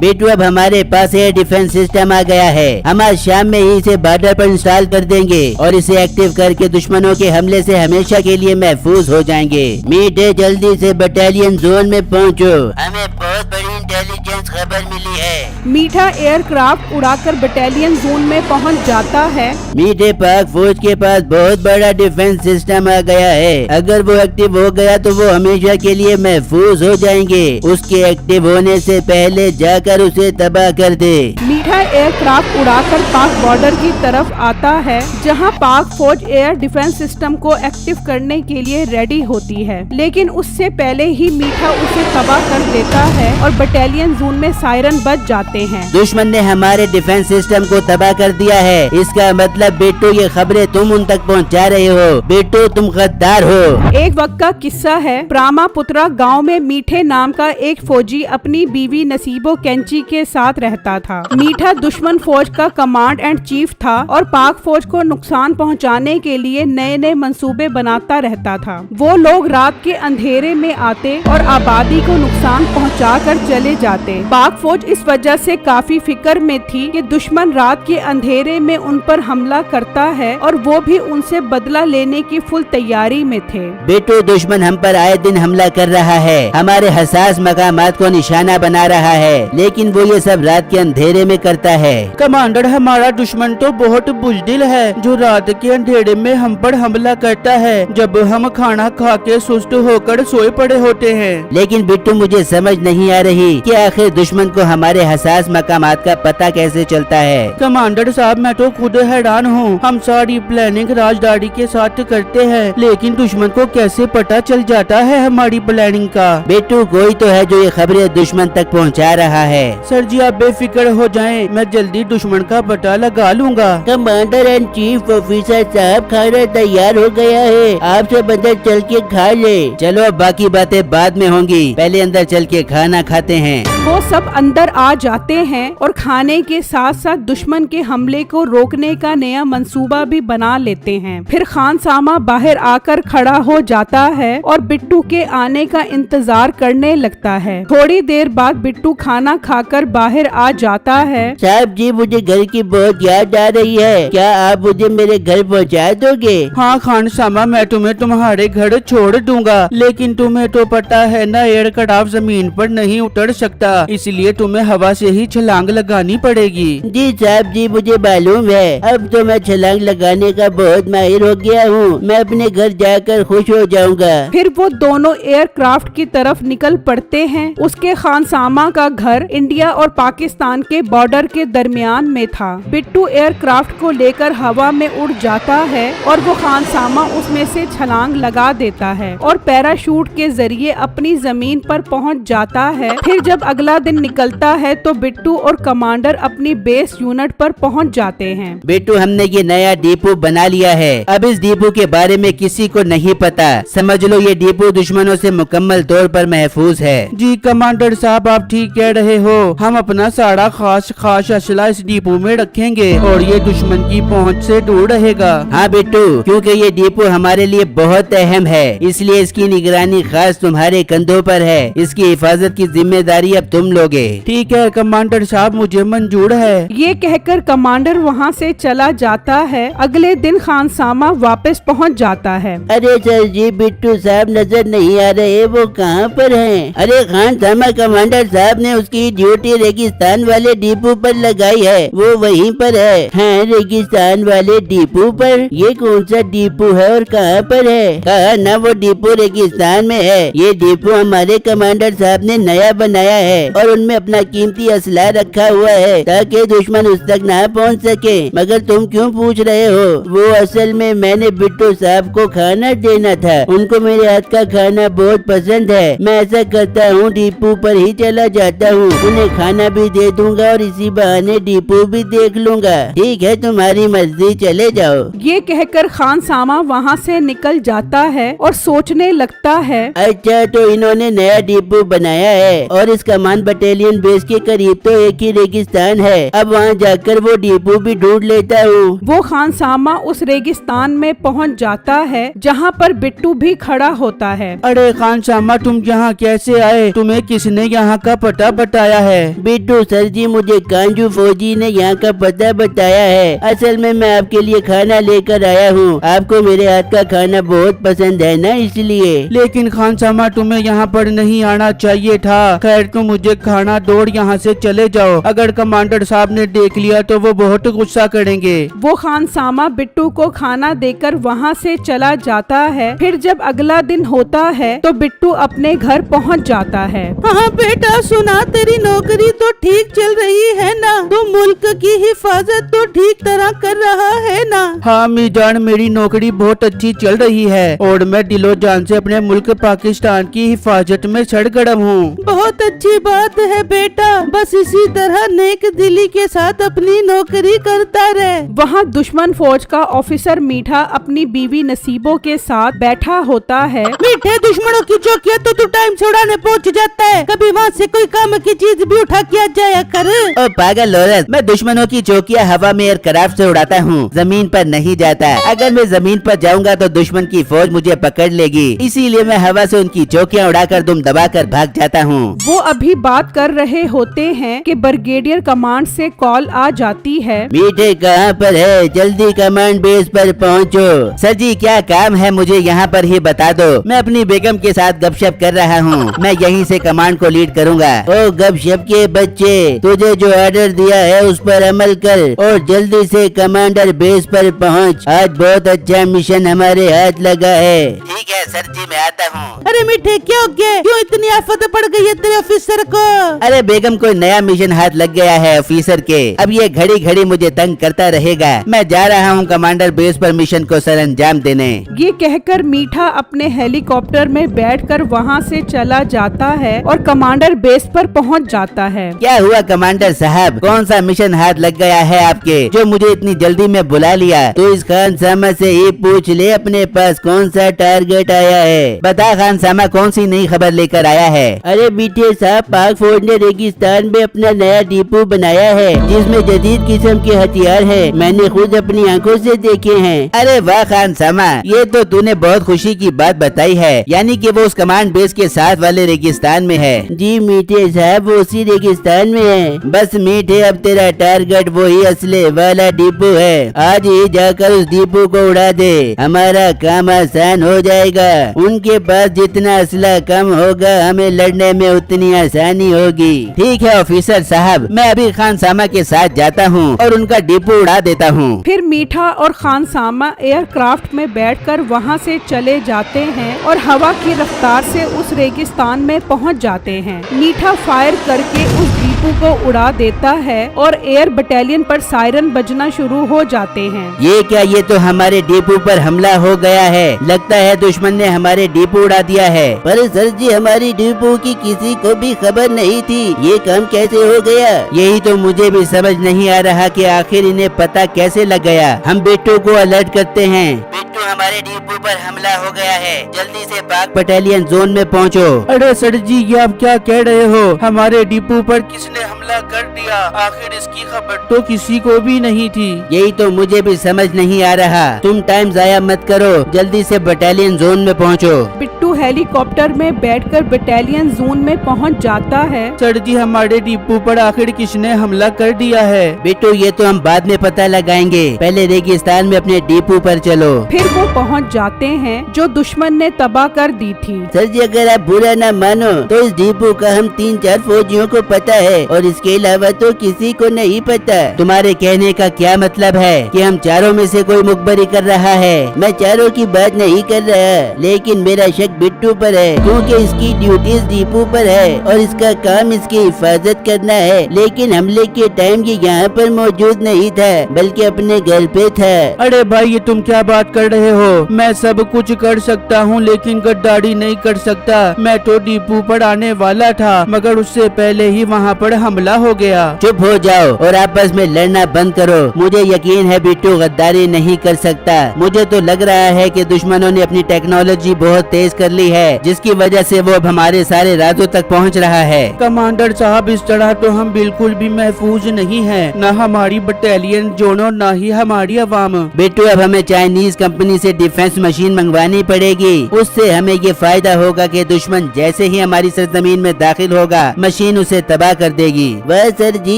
बेटू अब हमारे पास एयर डिफेंस सिस्टम आ गया है। हम आज शाम में ही इसे बॉर्डर पर इंस्टॉल कर देंगे और इसे एक्टिव करके दुश्मनों के हमले से हमेशा के लिए महफूज हो जाएंगे। मीटे जल्दी से बटालियन जोन में पहुंचो, हमें बहुत बड़ी इंटेलिजेंस खबर मिली है। मीठा एयरक्राफ्ट उड़ाकर बटालियन जोन में पहुंच जाता है। मीठे पाक फौज के पास बहुत बड़ा डिफेंस सिस्टम आ गया है। अगर वो एक्टिव हो गया तो वो हमेशा के लिए महफूज हो जाएंगे। उसके एक्टिव होने से पहले जाकर उसे तबाह कर दे। मीठा एयरक्राफ्ट उड़ाकर पाक बॉर्डर की तरफ आता है, जहां पाक फौज एयर डिफेंस सिस्टम को एक्टिव करने के लिए रेडी होती है, लेकिन उससे पहले ही मीठा उसे तबाह कर देता है और बटालियन जोन में सायरन बज जाते हैं। दुश्मन ने हमारे डिफेंस सिस्टम को तबाह कर दिया है। इसका मतलब बेटू ये खबरें तुम उन तक पहुंचा रहे हो। बेटू तुम गद्दार हो। एक वक्त का किस्सा है। ब्राह्मपुत्रा गांव में मीठे नाम का एक फौजी अपनी बीवी नसीबो कैंची के साथ रहता था। मीठा दुश्मन फौज का कमांड एंड चीफ था और पाक फौज को नुकसान पहुंचाने के लिए नए नए मंसूबे बनाता रहता था। वो लोग रात के अंधेरे में आते और आबादी को नुकसान पहुंचा कर चले जाते। पाक फौज इस वजह से काफी फिक्र में थी कि दुश्मन रात के अंधेरे में उन पर हमला करता है और वो भी उनसे बदला लेने की फुल तैयारी में थे। बेटू दुश्मन हम पर आए दिन हमला कर रहा है, हमारे हसास मकामात को निशाना बना रहा है, लेकिन वो ये सब रात के अंधेरे में करता है। कमांडर हमारा दुश्मन तो बहुत बुज़दिल है, जो रात के अंधेरे में हम पर हमला करता है जब हम खाना खा के सुस्त होकर सोए पड़े होते हैं। लेकिन बिट्टू मुझे समझ नहीं आ रही कि आखिर दुश्मन को हमारे हसास मकामात का पता कैसे चलता है। कमांडर साहब मैं तो खुद हैरान हूँ। हम सारी प्लानिंग राजदारी के साथ करते हैं, लेकिन दुश्मन को कैसे पता चल जाता है हमारी प्लानिंग का। बेटू कोई तो है जो ये खबरें दुश्मन तक पहुंचा रहा है। सर जी आप बेफिक्र हो जाएं, मैं जल्दी दुश्मन का पता लगा लूंगा। कमांडर एंड चीफ ऑफिसर साहब खाना तैयार हो गया है, आप सब अंदर चल के खा ले। चलो अब बाकी बातें बाद में होंगी, पहले अंदर चल के खाना खाते हैं। वो सब अंदर आ जाते हैं और खाने के साथ साथ दुश्मन के हमले को रोकने का नया मंसूबा भी बना लेते हैं। फिर खानसामा बाहर आकर खड़ा हो जाता है और बिट्टू के आने का इंतजार करने लगता है। थोड़ी देर बाद बिट्टू खाना खाकर बाहर आ जाता है। साहब जी मुझे घर की बहुत याद आ रही है, क्या आप मुझे मेरे घर पहुंचा दोगे? हाँ खानसामा मैं तुम्हें तुम्हारे घर छोड़ दूंगा, लेकिन तुम्हें तो पता है ना एयरक्राफ्ट जमीन पर नहीं उतर सकता, इसलिए तुम्हें हवा से ही छलांग लगानी पड़ेगी। जी साहब जी मुझे मालूम है, अब तो मैं छलांग लगाने का बहुत माहिर हो गया हूँ। मैं अपने घर जाकर खुश हो जाऊंगा। फिर वो दोनों एयरक्राफ्ट की तरफ निकल पड़ते हैं। उसके खानसामा का घर इंडिया और पाकिस्तान के बॉर्डर के दरमियान में था। बिट्टू एयरक्राफ्ट को लेकर हवा में उड़ जाता है और वो खानसामा उसमें से छलांग लगा देता है और पैराशूट के जरिए अपनी जमीन पर पहुंच जाता है। फिर जब अगला दिन निकलता है तो बिट्टू और कमांडर अपनी बेस यूनिट पर पहुंच जाते हैं। बेटू हमने ये नया डिपो बना लिया है। अब इस डिपो के बारे में किसी को नहीं पता। समझ लो ये डिपो दुश्मनों से मुकम्मल तौर पर महफूज है। जी कमांडर साहब आप ठीक कह रहे हो। हम अपना सारा खास असला इस डिपो में रखेंगे और ये दुश्मन की पहुंच से दूर रहेगा। हाँ बिट्टू, क्योंकि ये डिपो हमारे लिए बहुत अहम है, इसलिए इसकी निगरानी खास तुम्हारे कंधों पर है। इसकी हिफाजत की जिम्मेदारी अब तुम लोगे। ठीक है कमांडर साहब मुझे मंजूर है। ये कहकर कमांडर वहाँ से चला जाता है। अगले दिन खानसामा वापस पहुँच जाता है। अरे सर जी बिट्टू साहब नजर नहीं आ रहे, वो कहाँ पर हैं? अरे खानसामा कमांडर साहब ने उसकी ड्यूटी रेगिस्तान वाले डिपो पर लगाई है, वो वहीं पर है। हाँ रेगिस्तान वाले डिपो पर? ये कौन सा डिपो है और कहाँ पर है? कहा ना वो डिपो रेगिस्तान में है। ये डिपो हमारे कमांडर साहब ने नया बनाया है और उनमें अपना कीमती असला रखा हुआ है ताकि दुश्मन उस तक ना पहुंच सके। मगर तुम क्यों पूछ रहे हो? वो असल में मैंने बिट्टू साहब को खाना देना था, उनको मेरे हाथ का खाना बहुत पसंद है। मैं ऐसा करता हूँ डिपो पर ही चला जाता हूँ, उन्हें खाना भी दे दूंगा और इसी बहाने डिपो भी देख लूंगा। ठीक है तुम्हारी मर्जी, चले जाओ। ये कहकर खानसामा वहाँ से निकल जाता है और सोचने लगता है। अच्छा तो इन्होंने नया डिपो बनाया है और और इस कमान बटालियन बेस के करीब तो एक ही रेगिस्तान है। अब वहाँ जाकर वो डिपो भी ढूंढ लेता हूँ। वो खानसामा उस रेगिस्तान में पहुंच जाता है जहां पर बिट्टू भी खड़ा होता है। अरे खानसामा, तुम यहाँ कैसे आए? तुम्हें किसने यहाँ का पता बताया है? बिट्टू सर जी, मुझे कांजू फौजी ने यहाँ का पता बताया है। असल में मैं आपके लिए खाना लेकर आया हूँ। आपको मेरे हाथ का खाना बहुत पसंद है ना, इसलिए। लेकिन खानसामा, तुम्हें यहाँ पर नहीं आना चाहिए था। खैर, तुम मुझे खाना दौड़ यहाँ से चले जाओ। अगर कमांडर साहब ने देख लिया तो वो बहुत गुस्सा करेंगे। वो खानसामा बिट्टू को खाना देकर वहाँ से चला जाता है। फिर जब अगला दिन होता है तो बिट्टू अपने घर पहुँच जाता है। हाँ बेटा, सुना तेरी नौकरी तो ठीक चल रही है ना? तो मुल्क की हिफाजत तो ठीक तरह कर रहा है ना? हाँ मीजान, मेरी नौकरी बहुत अच्छी चल रही है और मैं दिलो जान से अपने मुल्क पाकिस्तान की हिफाजत में सरगर्म हूँ। बहुत अच्छी बात है बेटा, बस इसी तरह नेक दिली के साथ अपनी नौकरी करता रहे। वहाँ दुश्मन फौज का ऑफिसर मीठा अपनी बीवी नसीबो के साथ बैठा होता है। मीठे, दुश्मनों की चौकियां तो तू टाइम से उड़ाने पहुँच जाता है। कभी वहाँ से कोई काम की चीज भी उठा के आ जाया कर। ओ पागल औरत, मैं दुश्मनों की चौकियां हवा में एयरक्राफ्ट से उड़ाता हूँ, जमीन पर नहीं जाता। अगर मैं जमीन पर जाऊंगा तो दुश्मन की फौज मुझे पकड़ लेगी, इसीलिए मैं हवा से उनकी चौकियां उड़ाकर दुम दबाकर भाग जाता हूँ। वो अभी बात कर रहे होते हैं कि ब्रिगेडियर कमांड से कॉल आ जाती है। मीठे कहाँ पर है? जल्दी कमांड बेस पर पहुँचो। सर जी, क्या काम है? मुझे यहाँ पर ही बता दो। मैं अपनी बेगम के साथ गपशप कर रहा हूँ। मैं यहीं से कमांड को लीड करूँगा। ओ गपशप के बच्चे, तुझे जो ऑर्डर दिया है उस पर अमल कर और जल्दी से कमांडर बेस पर पहुँच। आज बहुत अच्छा मिशन हमारे हाथ लगा है। ठीक है सर जी, मैं आता हूँ। अरे मीठे, क्या हो गया? क्यों इतनी आफत पड़ गई है तेरे ऑफिसर को? अरे बेगम, कोई नया मिशन हाथ लग गया है ऑफिसर के। अब ये घड़ी घड़ी मुझे तंग करता रहेगा। मैं जा रहा हूँ कमांडर बेस पर मिशन को सर अंजाम देने। ये कहकर मीठा अपने हेलीकॉप्टर में बैठकर वहाँ से चला जाता है और कमांडर बेस पर पहुँच जाता है। क्या हुआ कमांडर साहब? कौन सा मिशन हाथ लग गया है आपके जो मुझे इतनी जल्दी में बुला लिया? तो इस खानसामा से ही पूछ ले अपने पास कौन सा टारगेट आया है। बता खानसामा, कौन सी नई खबर लेकर आया है? अरे बीटे साहब, पाक फौज ने रेगिस्तान में अपना नया डिपो बनाया है जिसमें जदीद किस्म के हथियार है। मैंने खुद अपनी आंखों से देखे हैं। अरे वाह खानसामा, ये तो तूने बहुत खुशी की बात बताई है। यानी कि वो उस कमांड बेस के साथ वाले रेगिस्तान में है। जी मीठे साहब, वो उसी रेगिस्तान में है। बस मीठे, अब तेरा टारगेट वही असले वाला डिपो है। आज ही जाकर उस डिपो को उड़ा दे, हमारा काम आसान हो जाएगा। उनके पास जितना असला कम होगा, हमें लड़ने में उतनी आसानी होगी। ठीक है ऑफिसर साहब, मैं अभी खानसामा के साथ जाता हूँ और उनका डिपो उड़ा देता हूँ। फिर मीठा और खानसामा एयरक्राफ्ट में बैठकर वहाँ से चले जाते हैं और हवा की रफ्तार से उस रेगिस्तान में पहुँच जाते हैं। मीठा फायर करके उस डिपो को उड़ा देता है और एयर बटालियन पर सायरन बजना शुरू हो जाते हैं। ये क्या? ये तो हमारे डिपो पर हमला हो गया है। लगता है दुश्मन ने हमारे डिपो उड़ा दिया है। पर सर जी, हमारी डिपो की किसी को भी खबर नहीं थी। ये काम कैसे हो गया? यही तो मुझे भी समझ नहीं आ रहा कि आखिर इन्हें पता कैसे लग गया। हम बिट्टू को अलर्ट करते हैं। बिट्टू, हमारे डिपो पर हमला हो गया है, जल्दी से पाक बटालियन जोन में पहुंचो। अरे सर जी, ये आप क्या कह रहे हो? हमारे डिपो पर किसने हमला कर दिया? आखिर इसकी खबर तो किसी को भी नहीं थी। यही तो मुझे भी समझ नहीं आ रहा। तुम टाइम जाया मत करो, जल्दी से बटालियन जोन में पहुंचो। बिट्टू हेलीकॉप्टर में बैठकर बटालियन जोन में पहुंच जाता है। सर जी, हमारे डिपो पर आखिर किसने हमला कर दिया है? बिट्टू, ये तो हम बाद में पता लगाएंगे, पहले रेगिस्तान में अपने डिपो पर चलो। फिर वो पहुंच जाते हैं जो दुश्मन ने तबाह कर दी थी। सर जी, अगर आप बुरा न मानो तो इस डिपो का हम 3-4 फौजियों को पता है और इसके अलावा तो किसी को नहीं पता। तुम्हारे कहने का क्या मतलब है कि हम चारों में से कोई मुखबरी कर रहा है? मैं चारों की बात नहीं कर रहा, लेकिन मेरा शक बिट्टू पर है क्योंकि इसकी ड्यूटी इस डिपो पर है और इसका काम इसकी हिफाजत करना है। लेकिन हमले के टाइम ये यहाँ पर मौजूद नहीं था, बल्कि अपने घर पे था। अरे भाई, ये तुम क्या बात कर रहे हो? मैं सब कुछ कर सकता हूँ लेकिन गद्दारी नहीं कर सकता। मैं तो डिपो पर आने वाला था मगर उससे पहले ही वहाँ पर हमला हो गया। चुप हो जाओ और आपस में लड़ना बंद करो। मुझे यकीन है बिट्टू गद्दारी नहीं कर सकता। मुझे तो लग रहा है कि दुश्मनों ने अपनी टेक्नोलॉजी बहुत तेज कर ली है, जिसकी वजह से वो अब हमारे सारे राजों तक पहुंच रहा है। कमांडर साहब, इस तरह तो हम बिल्कुल भी महफूज नहीं हैं, न हमारी बटालियन जोनो न ही हमारी अवाम। बेटू, अब हमें चाइनीज कंपनी से डिफेंस मशीन मंगवानी पड़ेगी। उससे हमें ये फायदा होगा कि दुश्मन जैसे ही हमारी सरजमीन में दाखिल होगा, मशीन उसे तबाह कर देगी। वाह सर जी,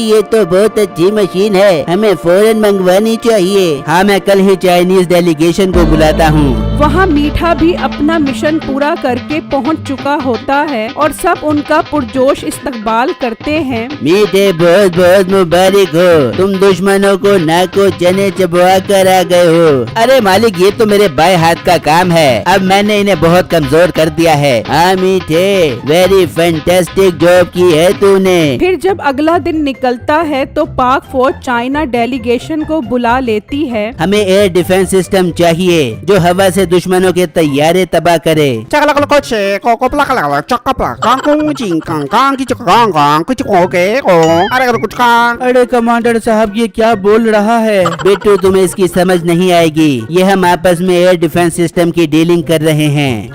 ये तो बहुत अच्छी मशीन है, हमें फौरन मंगवानी चाहिए। हाँ, मैं कल ही चाइनीज डेलीगेशन को बुलाता हूँ। वहाँ मीठा भी अपना मिशन पूरा करके पहुँच चुका होता है और सब उनका पुरजोश इस्तकबाल करते हैं। मीठे, बहुत बहुत मुबारक हो, तुम दुश्मनों को नाको चने चबवा कर आ गए हो। अरे मालिक, ये तो मेरे बाएं हाथ का काम है, अब मैंने इन्हें बहुत कमजोर कर दिया है। हाँ मीठे, वेरी फैंटास्टिक जॉब की है तूने। फिर जब अगला दिन निकलता है तो पाक फौज चाइना डेलीगेशन को बुला लेती है। हमें एयर डिफेंस सिस्टम चाहिए जो हवा से दुश्मनों के तैयारे तबाह करे। अरे कमांडर साहब, ये क्या बोल रहा है? बेटू, तुम्हें इसकी समझ नहीं आएगी, ये हम आपस में एयर डिफेंस सिस्टम की डीलिंग कर रहे हैं।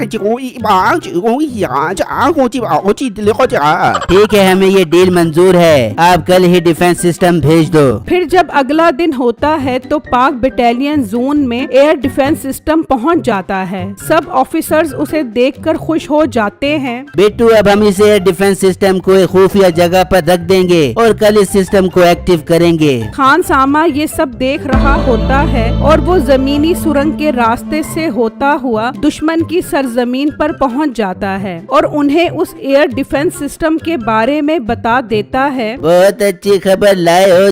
ठीक है, हमें ये डील मंजूर है, आप कल ही डिफेंस सिस्टम भेज दो। फिर जब अगला दिन होता है तो पाक बटालियन जोन में एयर डिफेंस सिस्टम पहुंच जाता है। सब ऑफिसर्स उसे देखकर खुश हो जाते हैं। बेटू, अब हम इस एयर डिफेंस सिस्टम को एक खुफिया जगह पर रख देंगे और कल इस सिस्टम को एक्टिव करेंगे। खान सामा ये सब देख रहा होता है और वो जमीनी सुरंग के रास्ते से होता हुआ दुश्मन की सरजमीन पर पहुंच जाता है और उन्हें उस एयर डिफेंस सिस्टम के बारे में बता देता है। बहुत अच्छी खबर लाए हो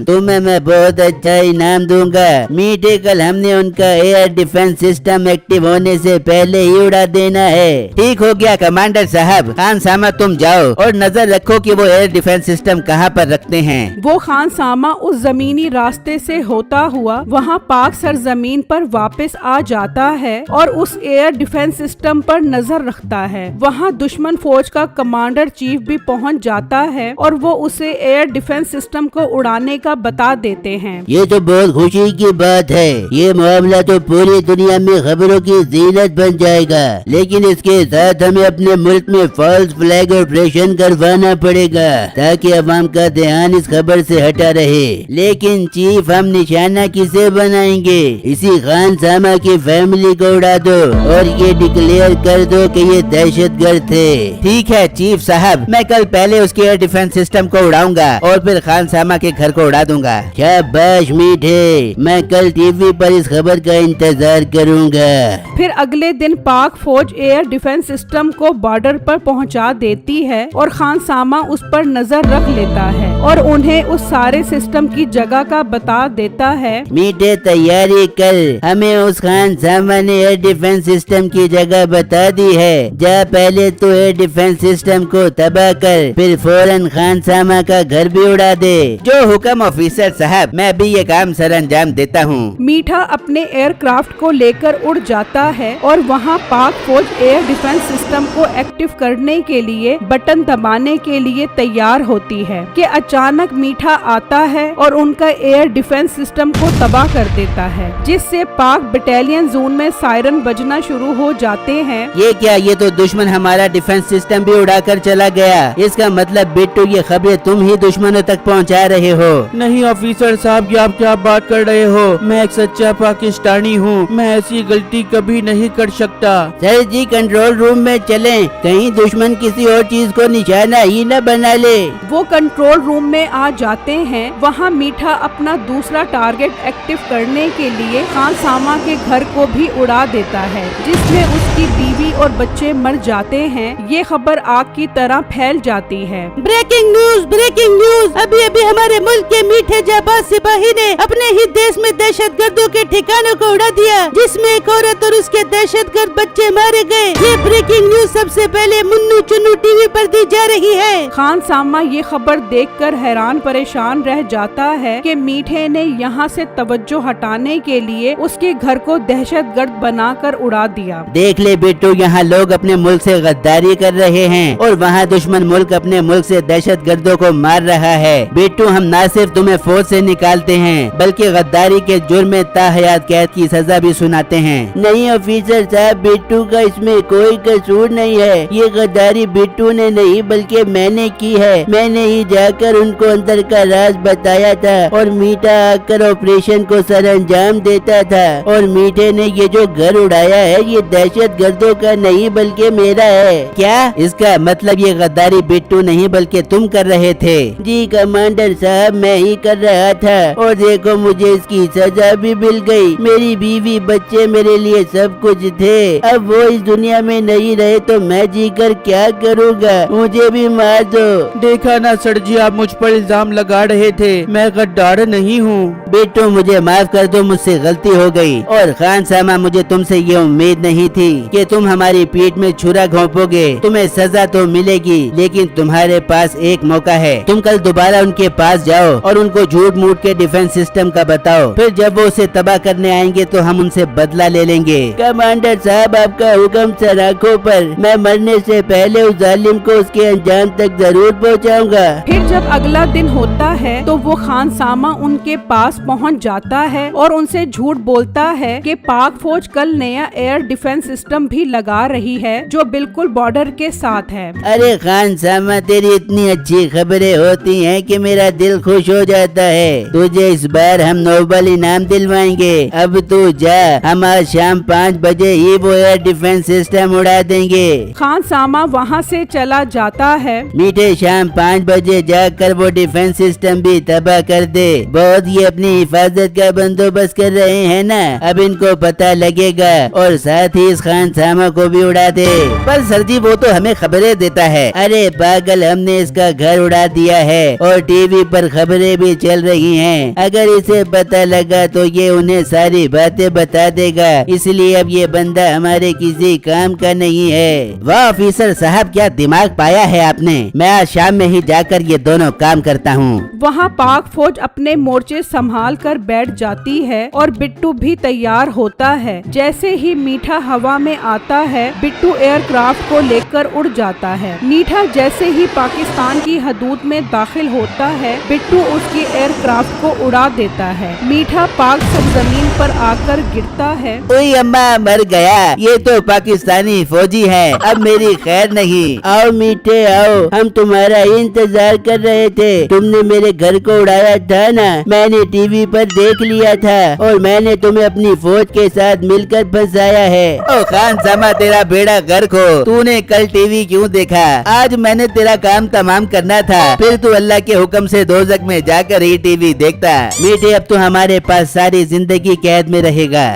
तुम्हें मैं बहुत अच्छा इनाम दूंगा। मीठे, कल हमने उनका एयर डिफेंस सिस्टम एक्टिव होने से पहले ही उड़ा देना है। ठीक हो गया कमांडर साहब। खान सामा, तुम जाओ और नजर रखो कि वो एयर डिफेंस सिस्टम कहाँ पर रखते हैं। वो खान सामा उस जमीनी रास्ते से होता हुआ वहाँ पाक सरजमीन पर वापस आ जाता है और उस एयर डिफेंस सिस्टम पर नजर रखता है। वहाँ दुश्मन फौज का कमांडर चीफ भी पहुँच जाता है और वो उसे एयर डिफेंस सिस्टम को उड़ाने का बता देते हैं। ये तो बहुत खुशी की बात है, ये मामला तो पूरी दुनिया में खबरों की जीनत बन जाएगा, लेकिन इसके साथ हमें अपने मुल्क में फॉल्स फ्लैग ऑपरेशन करवाना पड़ेगा ताकि अवाम का ध्यान इस खबर से हटा रहे। लेकिन चीफ, हम निशाना किसे बनाएंगे? इसी खान सामा की फैमिली को उड़ा दो और ये डिक्लेयर कर दो कि ये दहशतगर्द थे। ठीक है चीफ साहब, मैं कल पहले उसके एयर डिफेंस सिस्टम को उड़ाऊंगा और फिर खान सामा के घर को उड़ा दूंगा। शाबाश मीठे, मैं कल टीवी पर इस खबर का इंतजार करूंगा। फिर अगले दिन पाक फौज एयर डिफेंस सिस्टम को बॉर्डर पर पहुंचा देती है और खान सामा उस पर नजर रख लेता है और उन्हें उस सारे सिस्टम की जगह का बता देता है। मीठे, तैयारी कर, हमें उस खान सामा ने एयर डिफेंस सिस्टम की जगह बता दी है। जा पहले तो एयर डिफेंस सिस्टम को तबाह कर, फिर फौरन खान सामा का घर भी उड़ा दे। जो हुक्म ऑफिसर साहब, मैं भी ये काम सर अंजाम देता हूँ। मीठा अपने एयरक्राफ्ट को लेकर उड़ जाता है और वहाँ पाक फौज एयर डिफेंस सिस्टम को एक्टिव करने के लिए बटन दबाने के लिए तैयार होती है कि अचानक मीठा आता है और उनका एयर डिफेंस सिस्टम को तबाह कर देता है, जिससे पाक बटालियन जोन में सायरन बजना शुरू हो जाते हैं। ये क्या, ये तो दुश्मन हमारा डिफेंस सिस्टम भी उड़ाकर चला गया। इसका मतलब बिट्टू, ये खबरें तुम ही दुश्मनों तक पहुंचा रहे हो। नहीं ऑफिसर साहब, ये आप क्या बात कर रहे हो? मैं एक सच्चा पाकिस्तानी हूँ, मैं ऐसी गलती कभी नहीं कर सकता। सर जी, कंट्रोल रूम में चलें, कहीं दुश्मन किसी और चीज को निशाना ही न बना ले। वो कंट्रोल रूम में आ जाते हैं। वहाँ मीठा अपना दूसरा टारगेट एक्टिव करने के लिए खान सामा के घर को भी उड़ा देता है, जिसमें उसकी बीवी और बच्चे मर जाते हैं। ये खबर आग की तरह फैल जाती है। ब्रेकिंग न्यूज, ब्रेकिंग न्यूज, अभी अभी हमारे मुल्क के मीठे जाबाज सिपाही ने अपने ही देश में दहशतगर्दों के ठिकानों को उड़ा दिया, जिसमें एक औरत और उसके दहशतगर्द बच्चे मारे गए। ये ब्रेकिंग न्यूज सबसे पहले मुन्नू चुन्नू टीवी पर दी जा रही है। खान सामा ये खबर देखकर हैरान परेशान रह जाता है कि मीठे ने यहाँ से तवज्जो हटाने के लिए उसके घर को दहशतगर्द बनाकर उड़ा दिया। देख ले बिट्टू, यहाँ लोग अपने मुल्क से गद्दारी कर रहे हैं और वहाँ दुश्मन मुल्क अपने मुल्क से दहशतगर्दों को मार रहा है। बिट्टू, हम न सिर्फ तुम्हें फौज से निकालते हैं बल्कि गद्दारी के जुर्म में ताहयात कैद की सजा भी सुनाते हैं। नहीं ऑफिसर साहब, बिट्टू का इसमें कोई कसूर नहीं है। ये गद्दारी बिट्टू ने नहीं बल्कि मैंने की है। मैंने ही जाकर उनको अंदर का राज बताया था और मीठा आकर ऑपरेशन को सर अंजाम देता था। और मीठे ने ये जो घर उड़ाया है ये दहशत गर्दों का नहीं बल्कि मेरा है। क्या? इसका मतलब ये गद्दारी बिट्टू नहीं बल्कि तुम कर रहे थे? जी कमांडर साहब, मैं ही कर रहा था और देखो मुझे इसकी सजा भी मिल गई। मेरी बीवी बच्चे मेरे लिए सब कुछ थे। अब वो इस दुनिया में नहीं रहे तो मैं जी कर क्या करूँगा? मुझे भी मार दो। देखा ना सर जी, आप मुझ पर इल्जाम लगा रहे थे। मैं गद्दार नहीं हूँ। बेटो मुझे माफ कर दो, मुझसे गलती हो गई। और खान सामा, मुझे तुमसे ये उम्मीद नहीं थी कि तुम हमारी पीठ में छुरा घोंपोगे। तुम्हें सजा तो मिलेगी लेकिन तुम्हारे पास एक मौका है। तुम कल दोबारा उनके पास जाओ और उनको झूठ मूठ के डिफेंस सिस्टम का बताओ। फिर जब वो उसे तबाह करने आएंगे तो हम उनसे बदला ले लेंगे। कमांडर साहब, आपका हुक्म सर आंखों पर। मैं मरने से पहले उस जालिम को उसके अंजाम तक जरूर पहुंचाऊंगा। फिर जब अगला दिन होता है तो वो खान सामा उनके पास पहुंच जाता है और उनसे झूठ बोलता है कि पाक फौज कल नया एयर डिफेंस सिस्टम भी लगा रही है जो बिल्कुल बॉर्डर के साथ है। अरे खान सामा, तेरी इतनी अच्छी खबरें होती हैं कि मेरा दिल खुश हो जाता है। तुझे इस बार हम नोबल इनाम दिलवाएंगे। अब तू जा, हम आज शाम 5 बजे ही वो एयर डिफेंस सिस्टम उड़ा देंगे। खान सामा वहाँ से चला जाता है। मीठे, शाम 5 बजे जाकर वो डिफेंस सिस्टम भी तबाह कर दे। बहुत ये अपनी हिफाजत का बंदोबस्त कर रहे हैं ना, अब इनको पता लगेगा और साथ ही इस खान सामा को भी उड़ा दे। पर सर जी, वो तो हमें खबरें देता है। अरे पागल, हमने इसका घर उड़ा दिया है और टीवी पर खबरें भी चल रही हैं। अगर इसे पता लगा तो ये उन्हें सारी बातें बता देगा। इसलिए अब ये बंदा हमारे किसी काम का नहीं है। वाह ऑफिसर साहब, क्या दिमाग पाया है आपने। मैं आज शाम में ही जाकर ये दोनों काम करता हूँ। वहाँ पाक फौज अपने मोर्चे संभाल कर बैठ जाती है और बिट्टू भी तैयार होता है। जैसे ही मीठा हवा में आता है, बिट्टू एयरक्राफ्ट को लेकर उड़ जाता है। मीठा जैसे ही पाकिस्तान की हदूद में दाखिल होता है, बिट्टू उसकी एयरक्राफ्ट को उड़ा देता है। मीठा पाक सरजमीन पर आकर गिरता है। ओए अम्मा, मर गया। ये तो पाकिस्तानी फौजी है, अब मेरी खैर नहीं। आओ मीठे आओ, हम तुम्हारा इंतजार कर रहे थे। तुमने मेरे घर को उड़ाया था ना, मैंने टीवी पर देख लिया था और मैंने तुम्हें अपनी फौज के साथ मिलकर फंसाया है। ओ खान सामा, तेरा बेड़ा गर्क हो। तूने कल टीवी क्यों देखा? आज मैंने तेरा काम तमाम करना था, फिर तू अल्लाह के हुक्म से दोज़ख में जाकर ही टीवी देखता। मीठे, अब तो हमारे पास सारी जिंदगी कैद में रहेगा।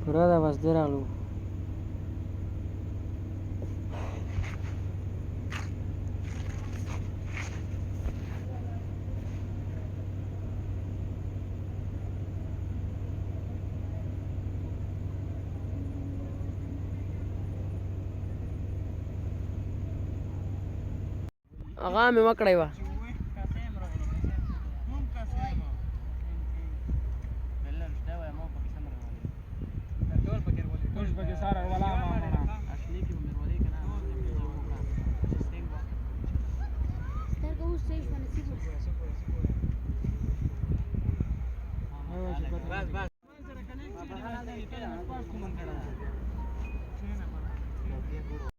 Burada bazıları alu. غامي مقريبة